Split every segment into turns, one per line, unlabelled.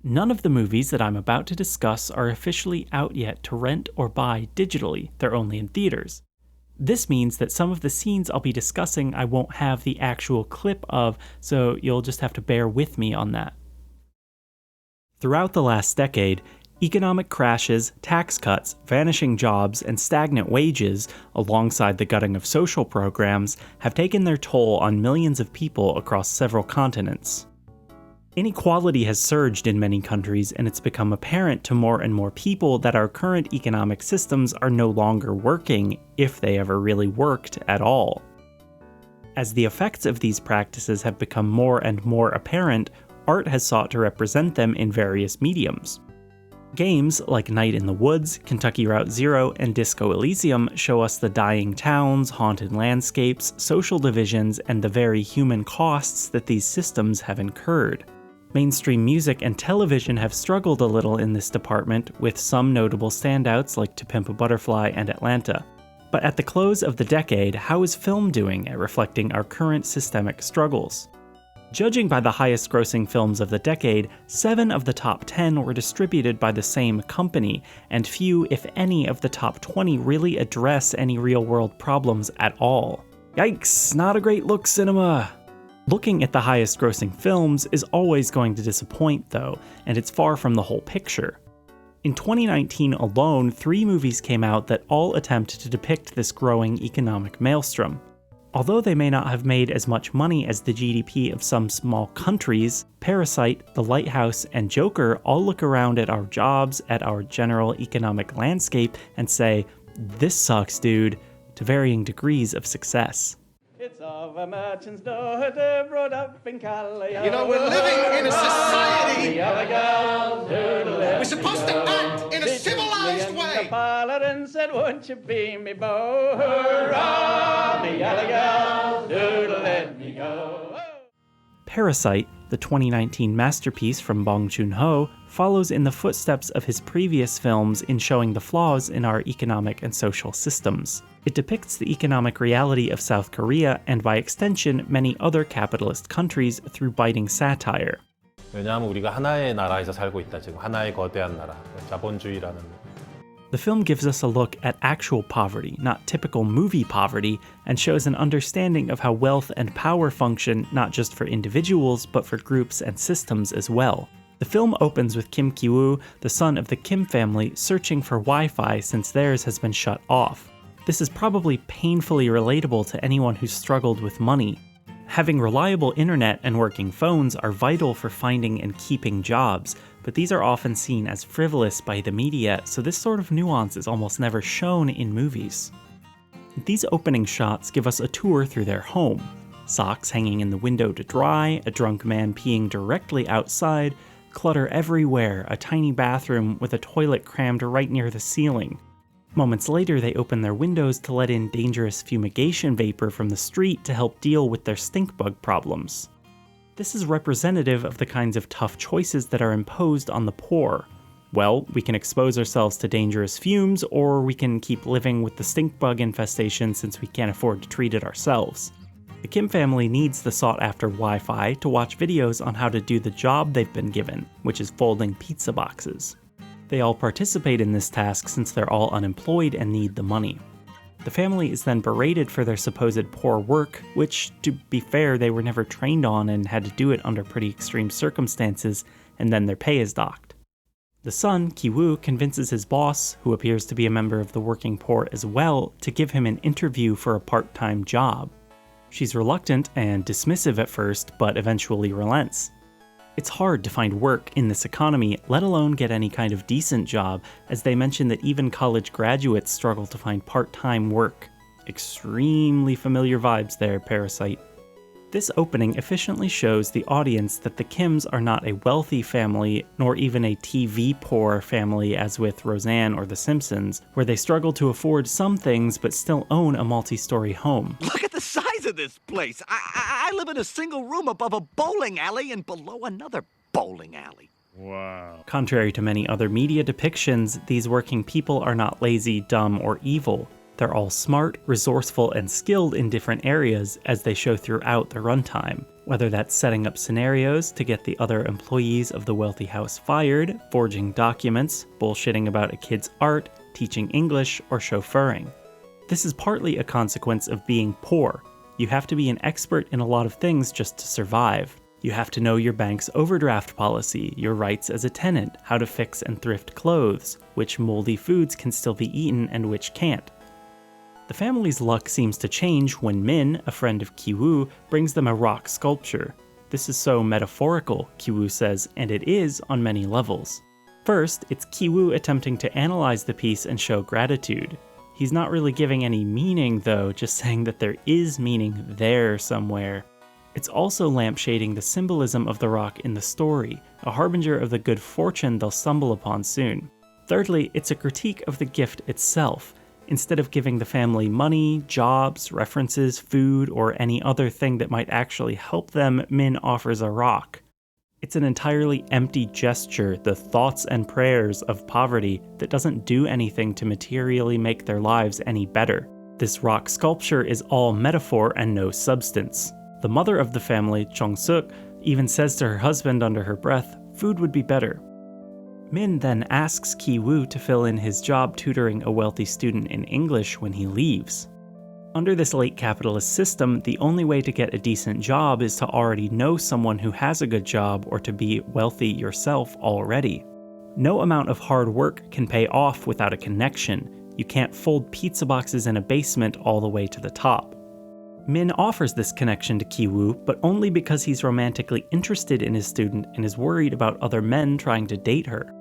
None of the movies that I'm about to discuss are officially out yet to rent or buy digitally, they're only in theaters. This means that some of the scenes I'll be discussing I won't have the actual clip of, so you'll just have to bear with me on that. Throughout the last decade, economic crashes, tax cuts, vanishing jobs, and stagnant wages, alongside the gutting of social programs, have taken their toll on millions of people across several continents. Inequality has surged in many countries, and it's become apparent to more and more people that our current economic systems are no longer working, if they ever really worked at all. As the effects of these practices have become more and more apparent, art has sought to represent them in various mediums. Games like Night in the Woods, Kentucky Route Zero, and Disco Elysium show us the dying towns, haunted landscapes, social divisions, and the very human costs that these systems have incurred. Mainstream music and television have struggled a little in this department, with some notable standouts like To Pimp a Butterfly and Atlanta. But at the close of the decade, how is film doing at reflecting our current systemic struggles? Judging by the highest-grossing films of the decade, 7 of the top 10 were distributed by the same company, and few, if any, of the top 20 really address any real-world problems at all. Yikes, not a great look, cinema! Looking at the highest-grossing films is always going to disappoint, though, and it's far from the whole picture. In 2019 alone, 3 movies came out that all attempt to depict this growing economic maelstrom. Although they may not have made as much money as the GDP of some small countries, Parasite, The Lighthouse, and Joker all look around at our jobs, at our general economic landscape, and say, "This sucks, dude," to varying degrees of success.
It's of a merchant's daughter brought up in Cali.
You know, we're living in a society.
We're
supposed to act in a civilized way.
The parlor and said, "Won't you be me beau? Hurrah, me yellow gal, doodle let me go."
Parasite, the 2019 masterpiece from joon-ho, follows in the footsteps of his previous films in showing the flaws in our economic and social systems. It depicts the economic reality of South Korea and, by extension, many other capitalist countries through biting satire.
왜냐하면 우리가 하나의 나라에서 살고 있다. 지금 하나의 거대한 나라, 자본주의라는.
The film gives us a look at actual poverty, not typical movie poverty, and shows an understanding of how wealth and power function not just for individuals, but for groups and systems as well. The film opens with Kim Ki-woo, the son of the Kim family, searching for Wi-Fi since theirs has been shut off. This is probably painfully relatable to anyone who's struggled with money. Having reliable internet and working phones are vital for finding and keeping jobs, but these are often seen as frivolous by the media, so this sort of nuance is almost never shown in movies. These opening shots give us a tour through their home. Socks hanging in the window to dry, a drunk man peeing directly outside, clutter everywhere, a tiny bathroom with a toilet crammed right near the ceiling. Moments later, they open their windows to let in dangerous fumigation vapor from the street to help deal with their stink bug problems. This is representative of the kinds of tough choices that are imposed on the poor. Well, we can expose ourselves to dangerous fumes, or we can keep living with the stink bug infestation since we can't afford to treat it ourselves. The Kim family needs the sought-after Wi-Fi to watch videos on how to do the job they've been given, which is folding pizza boxes. They all participate in this task since they're all unemployed and need the money. The family is then berated for their supposed poor work, which, to be fair, they were never trained on and had to do it under pretty extreme circumstances, and then their pay is docked. The son, Ki-woo, convinces his boss, who appears to be a member of the working poor as well, to give him an interview for a part-time job. She's reluctant and dismissive at first, but eventually relents. It's hard to find work in this economy, let alone get any kind of decent job, as they mention that even college graduates struggle to find part-time work. Extremely familiar vibes there, Parasite. This opening efficiently shows the audience that the Kims are not a wealthy family, nor even a TV poor family as with Roseanne or The Simpsons, where they struggle to afford some things but still own a multi-story home.
Look at the size of this place. I live in a single room above a bowling alley and below another bowling alley.
Wow.
Contrary to many other media depictions, these working people are not lazy, dumb, or evil. They're all smart, resourceful, and skilled in different areas, as they show throughout the runtime. Whether that's setting up scenarios to get the other employees of the wealthy house fired, forging documents, bullshitting about a kid's art, teaching English, or chauffeuring. This is partly a consequence of being poor. You have to be an expert in a lot of things just to survive. You have to know your bank's overdraft policy, your rights as a tenant, how to fix and thrift clothes, which moldy foods can still be eaten and which can't. The family's luck seems to change when Min, a friend of Ki-woo, brings them a rock sculpture. This is so metaphorical, Ki-woo says, and it is on many levels. First, it's Ki-woo attempting to analyze the piece and show gratitude. He's not really giving any meaning though, just saying that there is meaning there somewhere. It's also lampshading the symbolism of the rock in the story, a harbinger of the good fortune they'll stumble upon soon. Thirdly, it's a critique of the gift itself. Instead of giving the family money, jobs, references, food, or any other thing that might actually help them, Min offers a rock. It's an entirely empty gesture, the thoughts and prayers of poverty, that doesn't do anything to materially make their lives any better. This rock sculpture is all metaphor and no substance. The mother of the family, Chong-suk, even says to her husband under her breath, "Food would be better." Min then asks Ki-woo to fill in his job tutoring a wealthy student in English when he leaves. Under this late capitalist system, the only way to get a decent job is to already know someone who has a good job or to be wealthy yourself already. No amount of hard work can pay off without a connection. You can't fold pizza boxes in a basement all the way to the top. Min offers this connection to Ki-woo, but only because he's romantically interested in his student and is worried about other men trying to date her.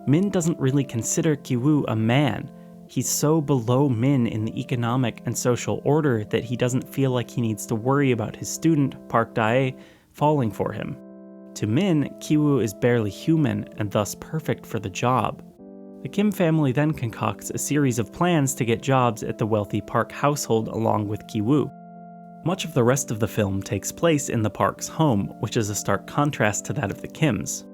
Min doesn't really consider Ki-woo a man. He's so below Min in the economic and social order that he doesn't feel like he needs to worry about his student, Park Dae, falling for him. To Min, Ki-woo is barely human and thus perfect for the job. The Kim family then concocts a series of plans to get jobs at the wealthy Park household along with Ki-woo. Much of the rest of the film takes place in the Park's home, which is a stark contrast to that of the Kims.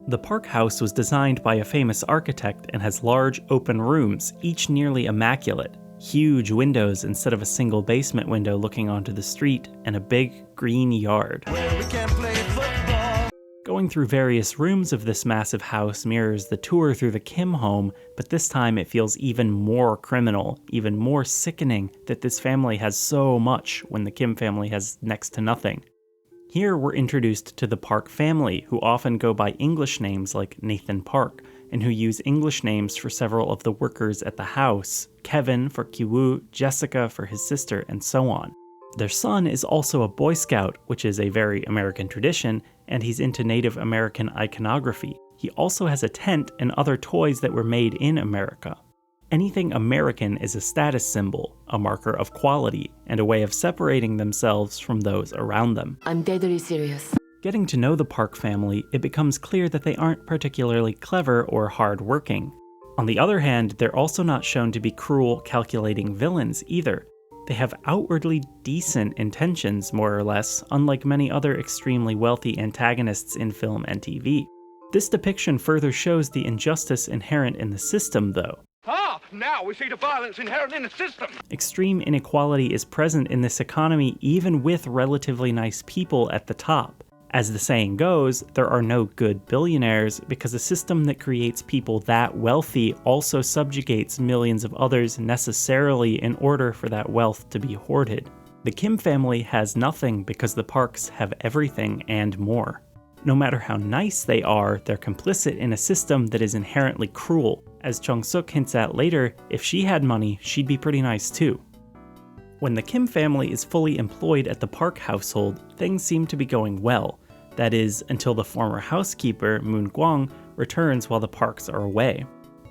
The Park house was designed by a famous architect and has large, open rooms, each nearly immaculate, huge windows instead of a single basement window looking onto the street, and a big, green yard. Going through various rooms of this massive house mirrors the tour through the Kim home, but this time it feels even more criminal, even more sickening that this family has so much when the Kim family has next to nothing. Here we're introduced to the Park family, who often go by English names like Nathan Park, and who use English names for several of the workers at the house, Kevin for Ki-woo, Jessica for his sister, and so on. Their son is also a Boy Scout, which is a very American tradition, and he's into Native American iconography. He also has a tent and other toys that were made in America. Anything American is a status symbol, a marker of quality, and a way of separating themselves from those around them.
I'm deadly serious.
Getting to know the Park family, it becomes clear that they aren't particularly clever or hard-working. On the other hand, they're also not shown to be cruel, calculating villains either. They have outwardly decent intentions, more or less, unlike many other extremely wealthy antagonists in film and TV. This depiction further shows the injustice inherent in the system, though.
Now we see the violence inherent in the system.
Extreme inequality is present in this economy even with relatively nice people at the top. As the saying goes, there are no good billionaires because a system that creates people that wealthy also subjugates millions of others necessarily in order for that wealth to be hoarded. The Kim family has nothing because the Parks have everything and more. No matter how nice they are, they're complicit in a system that is inherently cruel. As Chong-suk hints at later, if she had money, she'd be pretty nice too. When the Kim family is fully employed at the Park household, things seem to be going well. That is, until the former housekeeper, Moon Kwang, returns while the Parks are away.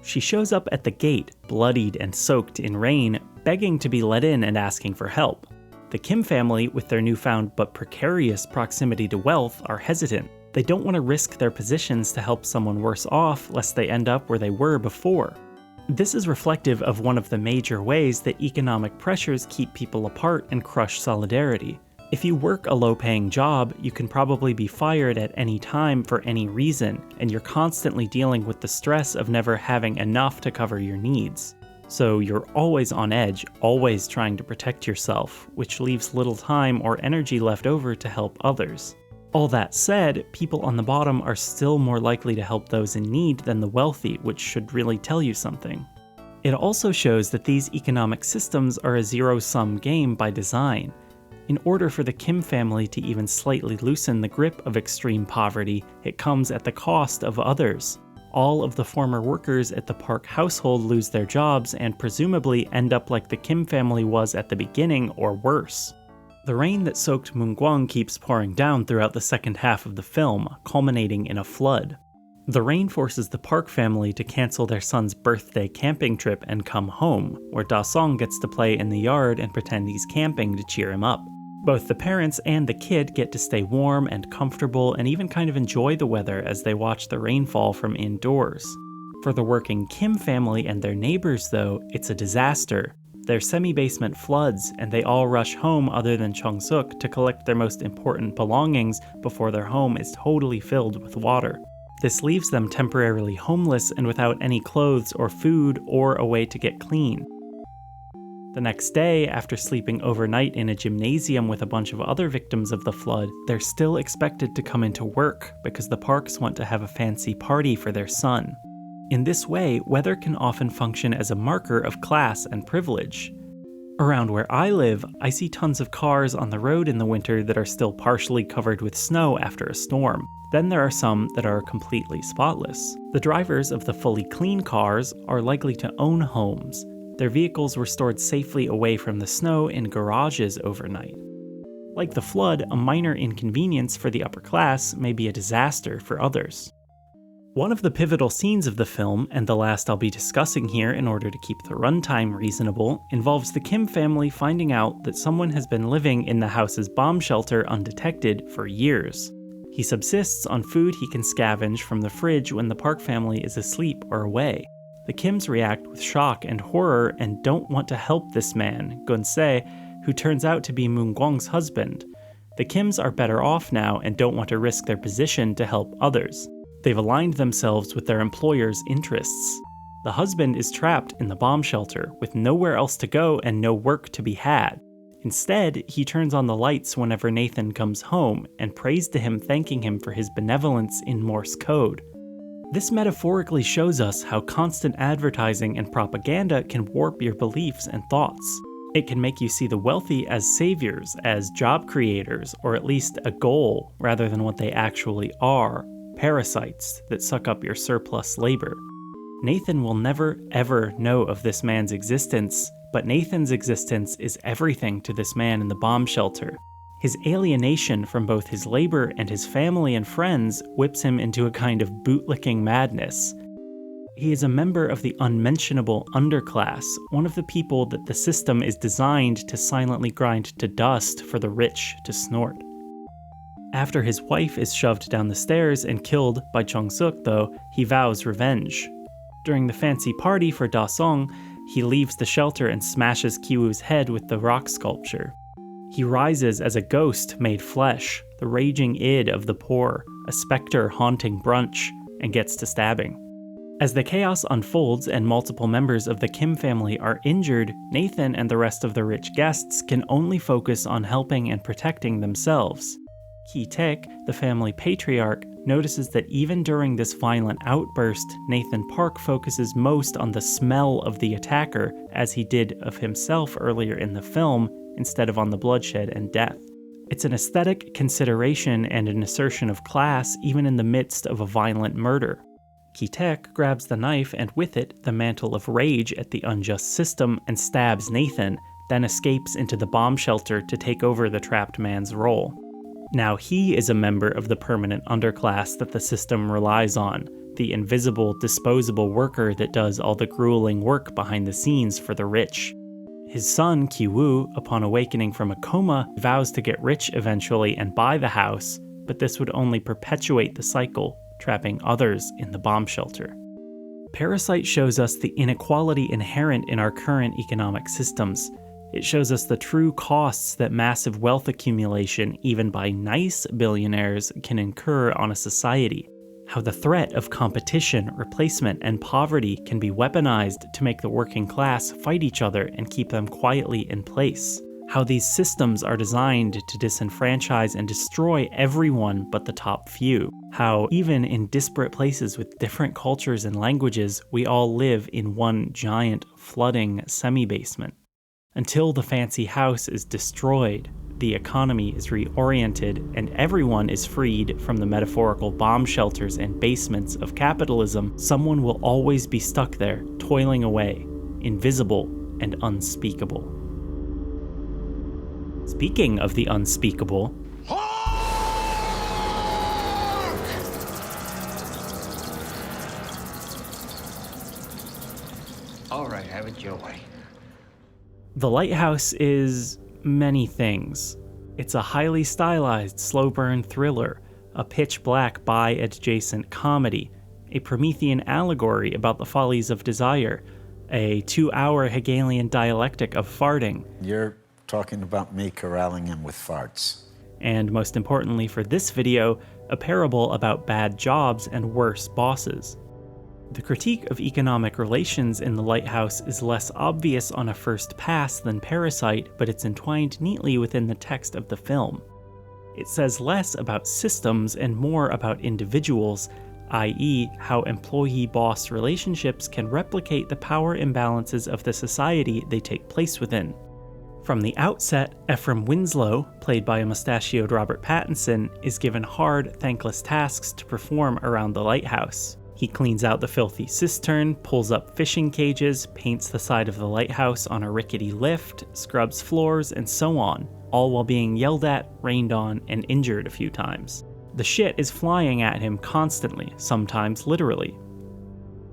She shows up at the gate, bloodied and soaked in rain, begging to be let in and asking for help. The Kim family, with their newfound but precarious proximity to wealth, are hesitant. They don't want to risk their positions to help someone worse off, lest they end up where they were before. This is reflective of one of the major ways that economic pressures keep people apart and crush solidarity. If you work a low-paying job, you can probably be fired at any time for any reason, and you're constantly dealing with the stress of never having enough to cover your needs. So you're always on edge, always trying to protect yourself, which leaves little time or energy left over to help others. All that said, people on the bottom are still more likely to help those in need than the wealthy, which should really tell you something. It also shows that these economic systems are a zero-sum game by design. In order for the Kim family to even slightly loosen the grip of extreme poverty, it comes at the cost of others. All of the former workers at the Park household lose their jobs and presumably end up like the Kim family was at the beginning, or worse. The rain that soaked Mungguang keeps pouring down throughout the second half of the film, culminating in a flood. The rain forces the Park family to cancel their son's birthday camping trip and come home, where Da-sung gets to play in the yard and pretend he's camping to cheer him up. Both the parents and the kid get to stay warm and comfortable and even kind of enjoy the weather as they watch the rainfall from indoors. For the working Kim family and their neighbors, though, it's a disaster. Their semi-basement floods, and they all rush home other than Chung-suk to collect their most important belongings before their home is totally filled with water. This leaves them temporarily homeless and without any clothes or food or a way to get clean. The next day, after sleeping overnight in a gymnasium with a bunch of other victims of the flood, they're still expected to come into work because the Parks want to have a fancy party for their son. In this way, weather can often function as a marker of class and privilege. Around where I live, I see tons of cars on the road in the winter that are still partially covered with snow after a storm. Then there are some that are completely spotless. The drivers of the fully clean cars are likely to own homes. Their vehicles were stored safely away from the snow in garages overnight. Like the flood, a minor inconvenience for the upper class may be a disaster for others. One of the pivotal scenes of the film, and the last I'll be discussing here in order to keep the runtime reasonable, involves the Kim family finding out that someone has been living in the house's bomb shelter undetected for years. He subsists on food he can scavenge from the fridge when the Park family is asleep or away. The Kims react with shock and horror and don't want to help this man, Gun-se, who turns out to be Mungguang's husband. The Kims are better off now and don't want to risk their position to help others. They've aligned themselves with their employer's interests. The husband is trapped in the bomb shelter with nowhere else to go and no work to be had. Instead, he turns on the lights whenever Nathan comes home and prays to him, thanking him for his benevolence in Morse code. This metaphorically shows us how constant advertising and propaganda can warp your beliefs and thoughts. It can make you see the wealthy as saviors, as job creators, or at least a goal rather than what they actually are. Parasites that suck up your surplus labor. Nathan will never, ever know of this man's existence, but Nathan's existence is everything to this man in the bomb shelter. His alienation from both his labor and his family and friends whips him into a kind of bootlicking madness. He is a member of the unmentionable underclass, one of the people that the system is designed to silently grind to dust for the rich to snort. After his wife is shoved down the stairs and killed by Chung-suk, though, he vows revenge. During the fancy party for Da-sung, he leaves the shelter and smashes Kiwoo's head with the rock sculpture. He rises as a ghost made flesh, the raging id of the poor, a specter haunting brunch, and gets to stabbing. As the chaos unfolds and multiple members of the Kim family are injured, Nathan and the rest of the rich guests can only focus on helping and protecting themselves. Ki-taek, the family patriarch, notices that even during this violent outburst, Nathan Park focuses most on the smell of the attacker, as he did of himself earlier in the film, instead of on the bloodshed and death. It's an aesthetic consideration and an assertion of class even in the midst of a violent murder. Ki-taek grabs the knife and with it the mantle of rage at the unjust system and stabs Nathan, then escapes into the bomb shelter to take over the trapped man's role. Now he is a member of the permanent underclass that the system relies on, the invisible, disposable worker that does all the grueling work behind the scenes for the rich. His son, Kiwoo, upon awakening from a coma, vows to get rich eventually and buy the house, but this would only perpetuate the cycle, trapping others in the bomb shelter. Parasite shows us the inequality inherent in our current economic systems. It shows us the true costs that massive wealth accumulation, even by nice billionaires, can incur on a society. How the threat of competition, replacement, and poverty can be weaponized to make the working class fight each other and keep them quietly in place. How these systems are designed to disenfranchise and destroy everyone but the top few. How, even in disparate places with different cultures and languages, we all live in one giant, flooding semi-basement. Until the fancy house is destroyed, the economy is reoriented, and everyone is freed from the metaphorical bomb shelters and basements of capitalism, someone will always be stuck there, toiling away, invisible and unspeakable. Speaking of the unspeakable,
All right, have it your way.
The Lighthouse is many things. It's a highly stylized, slow-burn thriller, a pitch-black bi-adjacent comedy, a Promethean allegory about the follies of desire, a 2-hour Hegelian dialectic of farting.
You're talking about me corralling him with farts.
And most importantly for this video, a parable about bad jobs and worse bosses. The critique of economic relations in The Lighthouse is less obvious on a first pass than Parasite, but it's entwined neatly within the text of the film. It says less about systems and more about individuals, i.e., how employee-boss relationships can replicate the power imbalances of the society they take place within. From the outset, Ephraim Winslow, played by a mustachioed Robert Pattinson, is given hard, thankless tasks to perform around the lighthouse. He cleans out the filthy cistern, pulls up fishing cages, paints the side of the lighthouse on a rickety lift, scrubs floors, and so on, all while being yelled at, rained on, and injured a few times. The shit is flying at him constantly, sometimes literally.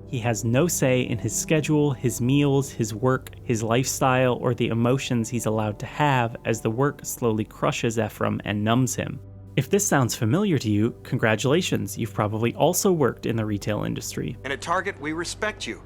He has no say in his schedule, his meals, his work, his lifestyle, or the emotions he's allowed to have as the work slowly crushes Ephraim and numbs him. If this sounds familiar to you, congratulations, you've probably also worked in the retail industry.
And at Target, we respect you.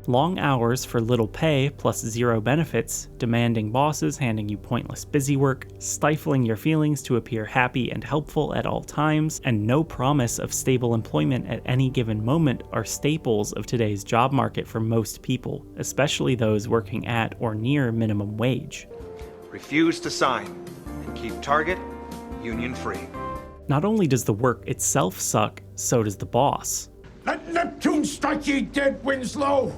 Long hours for little pay plus zero benefits, demanding bosses handing you pointless busy work, stifling your feelings to appear happy and helpful at all times, and no promise of stable employment at any given moment are staples of today's job market for most people, especially those working at or near minimum wage.
Refuse to sign and keep Target union-free.
Not only does the work itself suck, so does the boss.
Let Neptune strike ye dead, Winslow!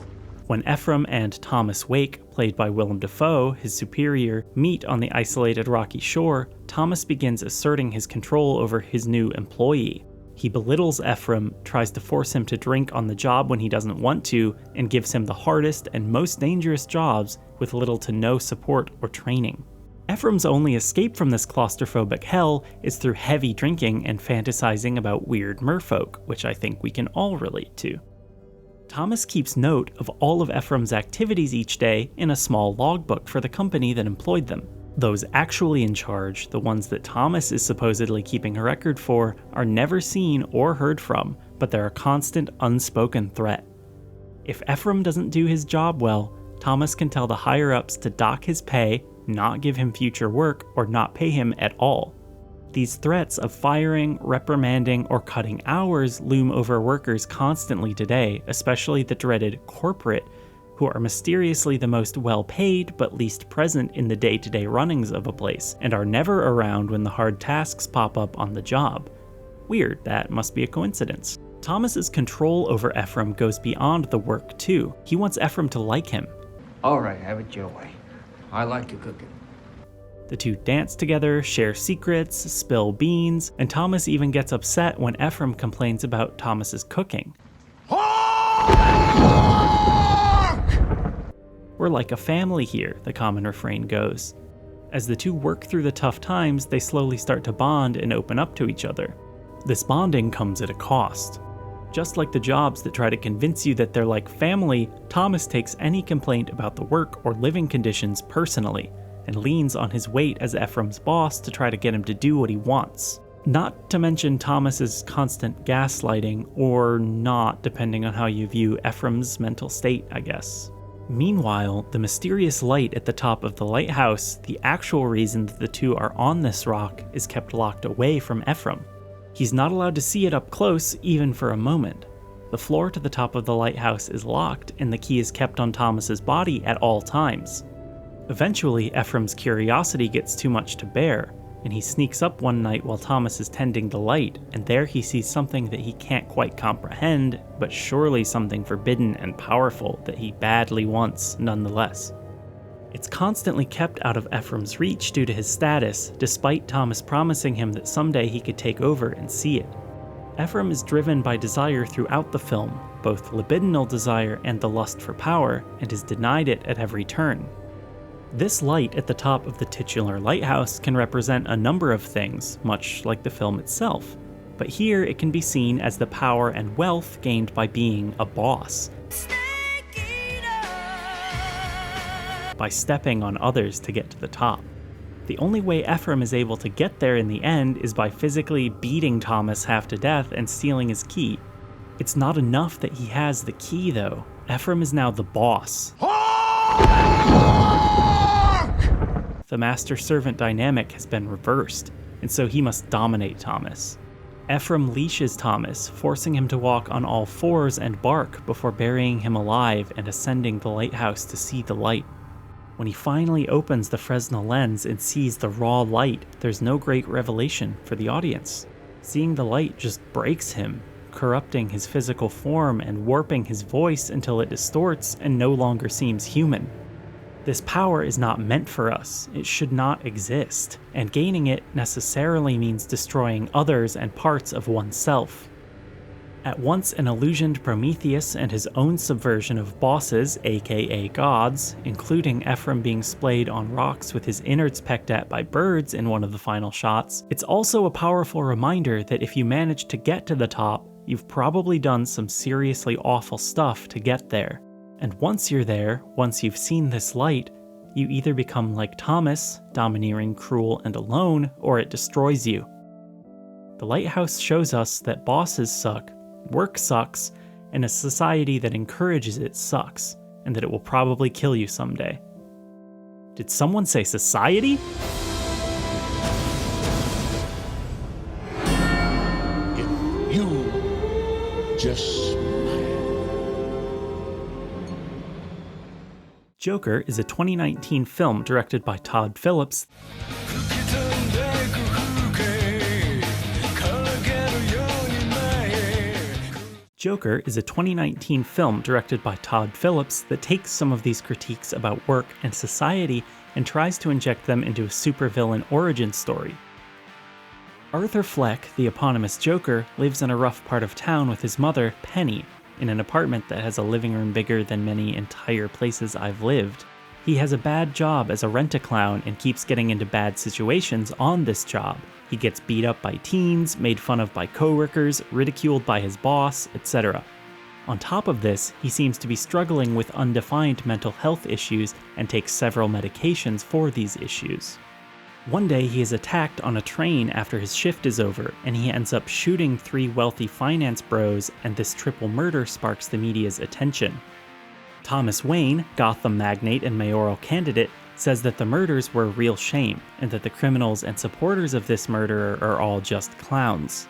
When Ephraim and Thomas Wake, played by Willem Dafoe, his superior, meet on the isolated rocky shore, Thomas begins asserting his control over his new employee. He belittles Ephraim, tries to force him to drink on the job when he doesn't want to, and gives him the hardest and most dangerous jobs with little to no support or training. Ephraim's only escape from this claustrophobic hell is through heavy drinking and fantasizing about weird merfolk, which I think we can all relate to. Thomas keeps note of all of Ephraim's activities each day in a small logbook for the company that employed them. Those actually in charge, the ones that Thomas is supposedly keeping a record for, are never seen or heard from, but they're a constant unspoken threat. If Ephraim doesn't do his job well, Thomas can tell the higher-ups to dock his pay, not give him future work, or not pay him at all. These threats of firing, reprimanding, or cutting hours loom over workers constantly today, especially the dreaded corporate, who are mysteriously the most well-paid but least present in the day-to-day runnings of a place, and are never around when the hard tasks pop up on the job. Weird, that must be a coincidence. Thomas's control over Ephraim goes beyond the work too. He wants Ephraim to like him.
All right, have it your way. I like your cooking.
The two dance together, share secrets, spill beans, and Thomas even gets upset when Ephraim complains about Thomas's cooking. We're like a family here, the common refrain goes. As the two work through the tough times, they slowly start to bond and open up to each other. This bonding comes at a cost. Just like the jobs that try to convince you that they're like family, Thomas takes any complaint about the work or living conditions personally, and leans on his weight as Ephraim's boss to try to get him to do what he wants. Not to mention Thomas's constant gaslighting, or not, depending on how you view Ephraim's mental state, I guess. Meanwhile, the mysterious light at the top of the lighthouse, the actual reason that the two are on this rock, is kept locked away from Ephraim. He's not allowed to see it up close, even for a moment. The floor to the top of the lighthouse is locked, and the key is kept on Thomas's body at all times. Eventually, Ephraim's curiosity gets too much to bear, and he sneaks up one night while Thomas is tending the light, and there he sees something that he can't quite comprehend, but surely something forbidden and powerful that he badly wants nonetheless. It's constantly kept out of Ephraim's reach due to his status, despite Thomas promising him that someday he could take over and see it. Ephraim is driven by desire throughout the film, both libidinal desire and the lust for power, and is denied it at every turn. This light at the top of the titular lighthouse can represent a number of things, much like the film itself, but here it can be seen as the power and wealth gained by being a boss, by stepping on others to get to the top. The only way Ephraim is able to get there in the end is by physically beating Thomas half to death and stealing his key. It's not enough that he has the key, though. Ephraim is now the boss. The master-servant dynamic has been reversed, and so he must dominate Thomas. Ephraim leashes Thomas, forcing him to walk on all fours and bark before burying him alive and ascending the lighthouse to see the light. When he finally opens the Fresnel lens and sees the raw light, there's no great revelation for the audience. Seeing the light just breaks him, corrupting his physical form and warping his voice until it distorts and no longer seems human. This power is not meant for us, it should not exist, and gaining it necessarily means destroying others and parts of oneself. At once an illusioned Prometheus and his own subversion of bosses, aka gods, including Ephraim being splayed on rocks with his innards pecked at by birds in one of the final shots, it's also a powerful reminder that if you manage to get to the top, you've probably done some seriously awful stuff to get there. And once you're there, once you've seen this light, you either become like Thomas, domineering, cruel, and alone, or it destroys you. The lighthouse shows us that bosses suck, work sucks, and a society that encourages it sucks, and that it will probably kill you someday. Did someone say society?
If you just
Joker is a 2019 film directed by Todd Phillips Joker is a 2019 film directed by Todd Phillips that takes some of these critiques about work and society and tries to inject them into a supervillain origin story. Arthur Fleck, the eponymous Joker, lives in a rough part of town with his mother, Penny, in an apartment that has a living room bigger than many entire places I've lived. He has a bad job as a rent-a-clown and keeps getting into bad situations on this job. He gets beat up by teens, made fun of by coworkers, ridiculed by his boss, etc. On top of this, he seems to be struggling with undefined mental health issues and takes several medications for these issues. One day he is attacked on a train after his shift is over, and he ends up shooting 3 wealthy finance bros, and this triple murder sparks the media's attention. Thomas Wayne, Gotham magnate and mayoral candidate, says that the murders were a real shame, and that the criminals and supporters of this murderer are all just clowns.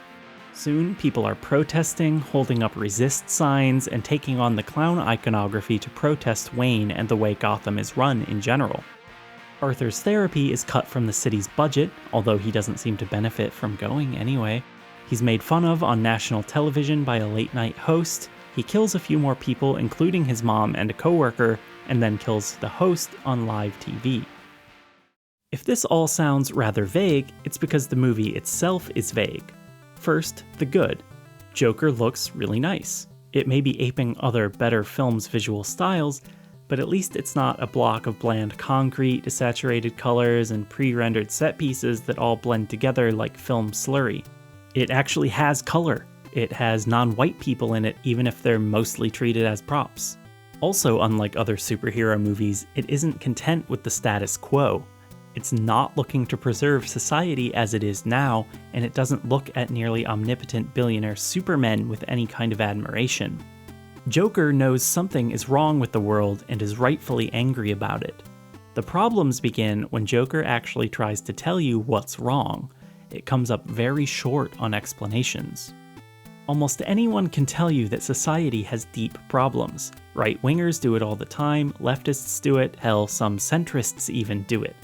Soon, people are protesting, holding up resist signs, and taking on the clown iconography to protest Wayne and the way Gotham is run in general. Arthur's therapy is cut from the city's budget, although he doesn't seem to benefit from going anyway. He's made fun of on national television by a late-night host. He kills a few more people, including his mom and a coworker, and then kills the host on live TV. If this all sounds rather vague, it's because the movie itself is vague. First, the good. Joker looks really nice. It may be aping other better films' visual styles, but at least it's not a block of bland concrete, desaturated colors, and pre-rendered set pieces that all blend together like film slurry. It actually has color. It has non-white people in it, even if they're mostly treated as props. Also, unlike other superhero movies, it isn't content with the status quo. It's not looking to preserve society as it is now, and it doesn't look at nearly omnipotent billionaire supermen with any kind of admiration. Joker knows something is wrong with the world and is rightfully angry about it. The problems begin when Joker actually tries to tell you what's wrong, it comes up very short on explanations. Almost anyone can tell you that society has deep problems. Right-wingers do it all the time, leftists do it, hell, some centrists even do it.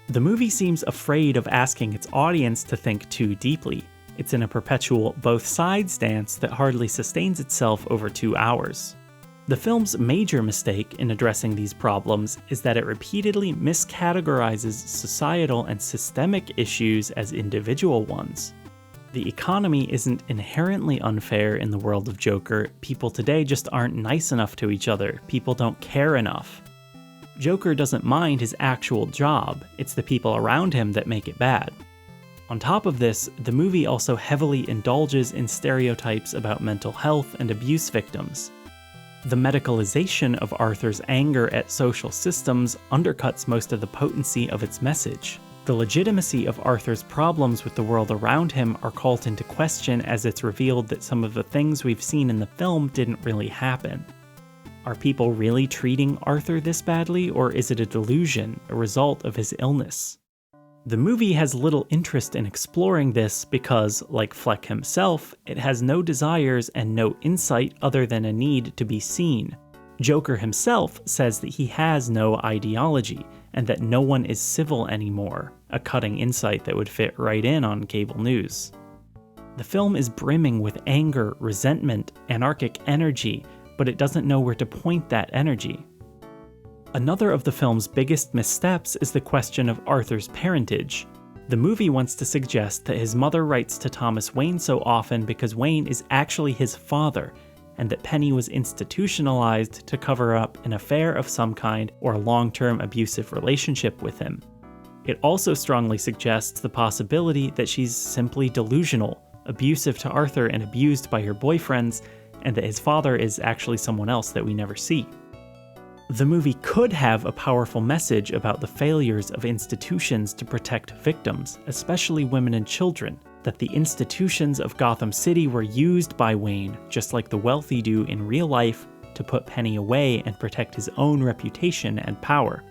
The movie seems afraid of asking its audience to think too deeply. It's in a perpetual both sides dance that hardly sustains itself over 2 hours. The film's major mistake in addressing these problems is that it repeatedly miscategorizes societal and systemic issues as individual ones. The economy isn't inherently unfair in the world of Joker. People today just aren't nice enough to each other. People don't care enough. Joker doesn't mind his actual job. It's the people around him that make it bad. On top of this, the movie also heavily indulges in stereotypes about mental health and abuse victims. The medicalization of Arthur's anger at social systems undercuts most of the potency of its message. The legitimacy of Arthur's problems with the world around him are called into question as it's revealed that some of the things we've seen in the film didn't really happen. Are people really treating Arthur this badly, or is it a delusion, a result of his illness? The movie has little interest in exploring this because, like Fleck himself, it has no desires and no insight other than a need to be seen. Joker himself says that he has no ideology, and that no one is civil anymore, a cutting insight that would fit right in on cable news. The film is brimming with anger, resentment, anarchic energy, but it doesn't know where to point that energy. Another of the film's biggest missteps is the question of Arthur's parentage. The movie wants to suggest that his mother writes to Thomas Wayne so often because Wayne is actually his father, and that Penny was institutionalized to cover up an affair of some kind or a long-term abusive relationship with him. It also strongly suggests the possibility that she's simply delusional, abusive to Arthur and abused by her boyfriends, and that his father is actually someone else that we never see. The movie could have a powerful message about the failures of institutions to protect victims, especially women and children, that the institutions of Gotham City were used by Wayne, just like the wealthy do in real life, to put Penny away and protect his own reputation and power.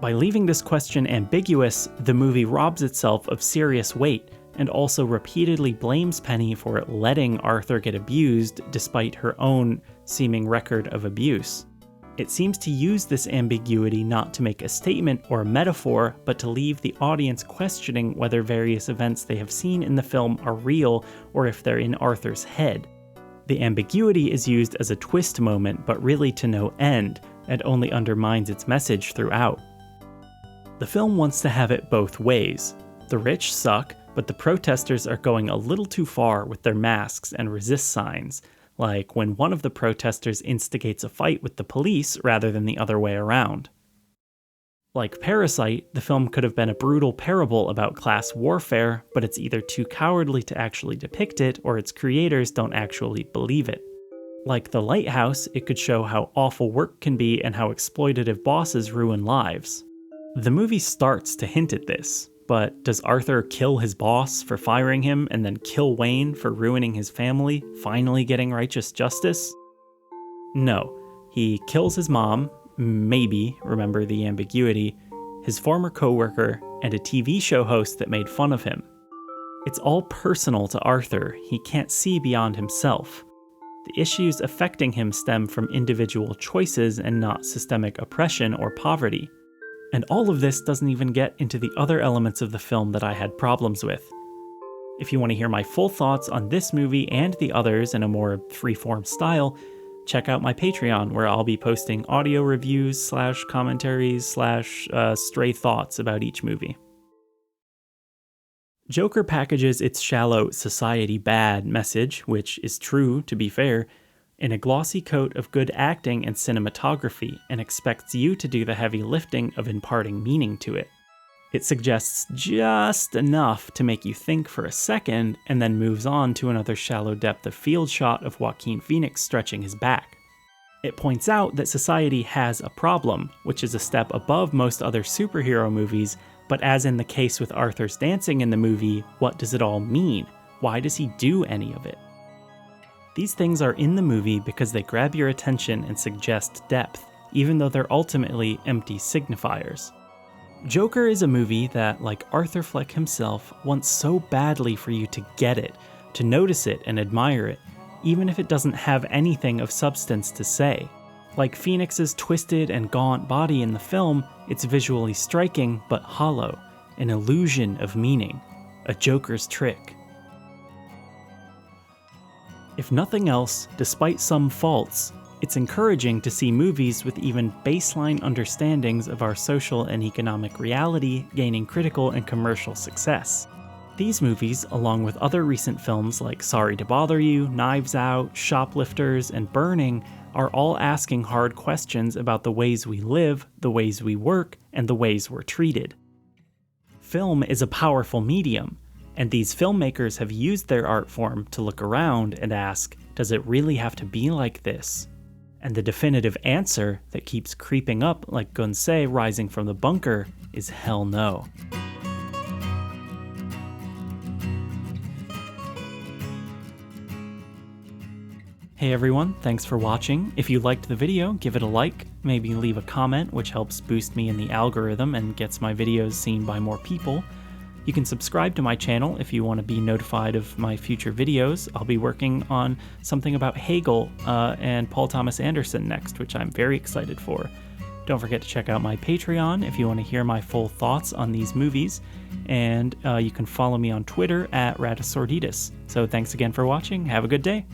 By leaving this question ambiguous, the movie robs itself of serious weight, and also repeatedly blames Penny for letting Arthur get abused despite her own seeming record of abuse. It seems to use this ambiguity not to make a statement or a metaphor, but to leave the audience questioning whether various events they have seen in the film are real or if they're in Arthur's head. The ambiguity is used as a twist moment, but really to no end, and only undermines its message throughout. The film wants to have it both ways. The rich suck, but the protesters are going a little too far with their masks and resist signs, like when one of the protesters instigates a fight with the police rather than the other way around. Like Parasite, the film could have been a brutal parable about class warfare, but it's either too cowardly to actually depict it, or its creators don't actually believe it. Like The Lighthouse, it could show how awful work can be and how exploitative bosses ruin lives. The movie starts to hint at this, but does Arthur kill his boss for firing him and then kill Wayne for ruining his family, finally getting righteous justice? No. He kills his mom, maybe, remember the ambiguity, his former coworker, and a TV show host that made fun of him. It's all personal to Arthur. He can't see beyond himself. The issues affecting him stem from individual choices and not systemic oppression or poverty. And all of this doesn't even get into the other elements of the film that I had problems with. If you want to hear my full thoughts on this movie and the others in a more freeform style, check out my Patreon, where I'll be posting audio reviews / commentaries / stray thoughts about each movie. Joker packages its shallow society bad message, which is true to be fair, in a glossy coat of good acting and cinematography, and expects you to do the heavy lifting of imparting meaning to it. It suggests just enough to make you think for a second, and then moves on to another shallow depth of field shot of Joaquin Phoenix stretching his back. It points out that society has a problem, which is a step above most other superhero movies, but as in the case with Arthur's dancing in the movie, what does it all mean? Why does he do any of it? These things are in the movie because they grab your attention and suggest depth, even though they're ultimately empty signifiers. Joker is a movie that, like Arthur Fleck himself, wants so badly for you to get it, to notice it and admire it, even if it doesn't have anything of substance to say. Like Phoenix's twisted and gaunt body in the film, it's visually striking but hollow, an illusion of meaning, a Joker's trick. If nothing else, despite some faults, it's encouraging to see movies with even baseline understandings of our social and economic reality gaining critical and commercial success. These movies, along with other recent films like Sorry to Bother You, Knives Out, Shoplifters, and Burning, are all asking hard questions about the ways we live, the ways we work, and the ways we're treated. Film is a powerful medium, and these filmmakers have used their art form to look around and ask, does it really have to be like this? And the definitive answer that keeps creeping up like Gunsei rising from the bunker is hell no. Hey everyone, thanks for watching. If you liked the video, give it a like, maybe leave a comment, which helps boost me in the algorithm and gets my videos seen by more people. You can subscribe to my channel if you want to be notified of my future videos. I'll be working on something about Hegel and Paul Thomas Anderson next, which I'm very excited for. Don't forget to check out my Patreon if you want to hear my full thoughts on these movies, and you can follow me on Twitter at Ratasorditas. So thanks again for watching, have a good day!